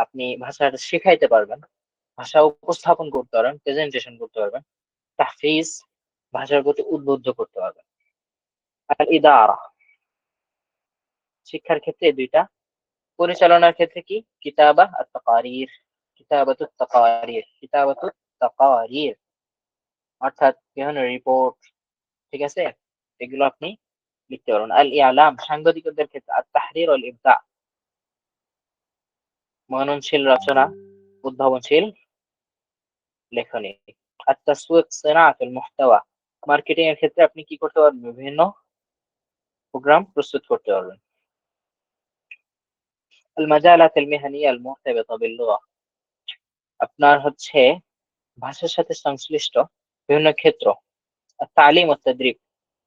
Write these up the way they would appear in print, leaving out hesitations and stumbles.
আপনি ভাষাটা শেখাইতে পারবেন, ভাষা উপস্থাপন করতে পারবেন, প্রেজেন্টেশন করতে পারবেন। তাহফিজ, ভাষার প্রতি উদ্বুদ্ধ করতে পারবেন। আর ইদারা, শিক্ষার ক্ষেত্রে দুইটা। পরিচালনার ক্ষেত্রে কি? কিতাবা আর তাকারির। কিতাবাতুত তাকারির, কিতাবাতুত তাকারির অর্থাৎ বিভিন্ন রিপোর্ট, ঠিক আছে, এগুলো আপনি লিখতে পারবেন। আল ইয়ালাম, সাংবাদিকদের ক্ষেত্রে আত তাহরির ওয়াল ইবদা, মননশীল রচনা, উদ্ভাবনশীল লেখনী। আত তাসওয়িক, সিনাআতুল মুহতাওয়া, মার্কেটিং এর ক্ষেত্রে আপনি কি করতে পারবেন? বিভিন্ন প্রোগ্রাম প্রস্তুত করতে পারবেন। আল মাজালাত আল মিহনিয়া আল মুরতাবিতা বিল লুগা, আপনার হচ্ছে ভাষার সাথে সংশ্লিষ্ট বিভিন্ন ক্ষেত্র। আর তালিম ও তাদরিব,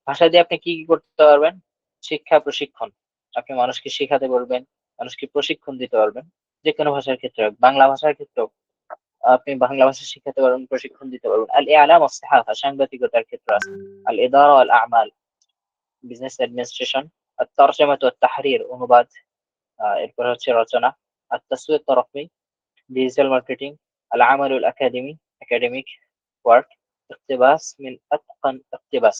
ভাষা দিয়ে আপনি কি কি করতে পারবেন? শিক্ষা, প্রশিক্ষণ, আপনি মানুষকে শেখাতে পারবেন, মানুষকে প্রশিক্ষণ দিতে পারবেন। যে কোনো ভাষার ক্ষেত্রে, বাংলা ভাষার ক্ষেত্রেও আপনি বাংলা ভাষা শিখাতে পারবেন, প্রশিক্ষণ দিতে পারবেন। আল ইআলাম ওয়াস সাহাফা, সাংবাদিকতার ক্ষেত্র আছে। আল ইদারা ওয়াল আমাল, বিজনেস অ্যাডমিনিস্ট্রেশন। আর তরজমা ওয়াত তাহরির, অনুবাদ, এরপর হচ্ছে রচনা। আর তাসওয়িক তরফি, ডিজিটাল মার্কেটিং। আল আমালুল একাডেমি, একাডেমিক ওয়ার্ক। ইকতিবাস মিন আতকান ইকতিবাস।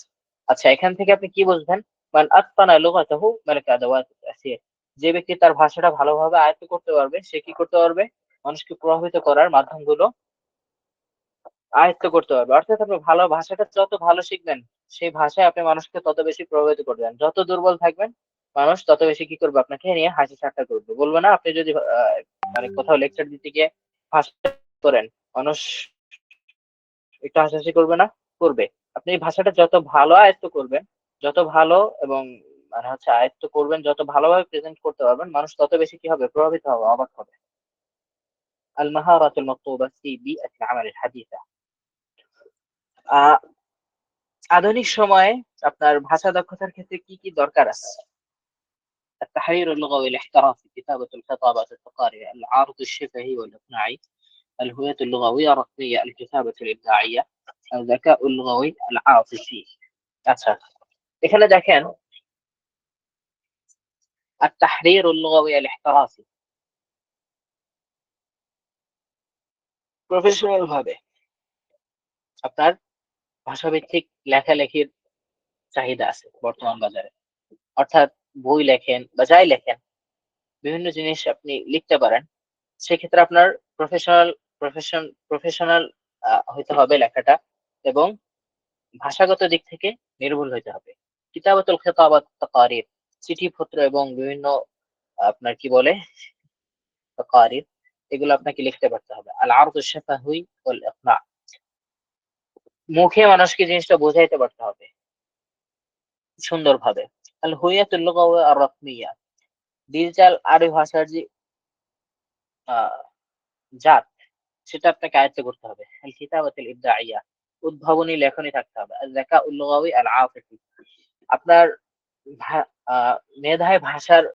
আচ্ছা, এখান থেকে আপনি কি বুঝবেন? মান আতকানা লুগাতাহু মালাকা আদাওয়াত তাসির, যে ব্যক্তি তার ভাষাটা ভালোভাবে আয়ত্ত করতে পারবে, সে কি করতে পারবে? মানুষকে প্রভাবিত করার মাধ্যমগুলো আয়ত্ত করতে পারবে। অর্থাৎ আপনি ভালো ভাষাটা যত ভালো শিখবেন, সেই ভাষায় আপনি মানুষকে তত বেশি প্রভাবিত করবেন। যত দুর্বল থাকবেন, মানুষ তত বেশি কি করবে? আপনাকে নিয়ে হাসি ঠাট্টা করবে, বলবে না? আপনি যদি মানে কোথাও লেকচার দিতে গিয়ে ভাষা করেন, মানুষ একটু হাসাহাসি করবে না? করবে। আপনি এই ভাষাটা যত ভালো আয়ত্ত করবেন, যত ভালো এবং মানে হচ্ছে আয়ত্ত করবেন, যত ভালোভাবে প্রেজেন্ট করতে পারবেন, মানুষ তত বেশি কি হবে? প্রভাবিত হবে, অবাক হবে। আল মাহারাতুল মাতলুবা ফি বিআতিল আমালিল হাদিসা, আহ আধুনিক সময়ে আপনার ভাষা দক্ষতার ক্ষেত্রে কি কি দরকার আছে? التحرير اللغوي الاحترافي، كتابة الخطابات التقارير، العرض الشفهي والإقناعي، الهوية اللغوية الرقمية، الكتابة الإبداعية، الذكاء اللغوي العاطفي। আচ্ছা, এখানে দেখেন التحرير اللغوي الاحترافي, প্রফেশনাল ভাবে আপনার ভাষাভিত্তিক লেখালেখির চাহিদা আছে বর্তমান বাজারে। অর্থাৎ বই লেখেন বা যাই লেখেন, বিভিন্ন জিনিস আপনি লিখতে পারেন, সেক্ষেত্রে আপনার প্রফেশনাল প্রফেশনাল হইতে হবে লেখাটা, এবং ভাষাগত দিক থেকে নির্ভুল হইতে হবে। কিতাবাতুল খিতাবাত তাকারির, চিঠিপত্র এবং বিভিন্ন আপনার কি বলে তাকারির, এগুলো আপনাকে লিখতে পারতে হবে। আল আরদু শাফাহি ওয়াল ইকনা, মুখে মানুষকে জিনিসটা বোঝাইতে পারতে হবে সুন্দরভাবে। আল হুইয়াতুল লুগাওয়িয়া আর রাসমিয়া, ডিজিটাল আরবি ভাষার যে আহ, জাত, সেটা আপনাকে আয়ত্ত করতে হবে। আল কিতাবাতুল ইবদাইয়া, উদ্ভাবনী লেখনী থাকতে হবে। আল যাকাউল লুগাওয়ি আল আতিফি, আপনার মেধায় ভাষার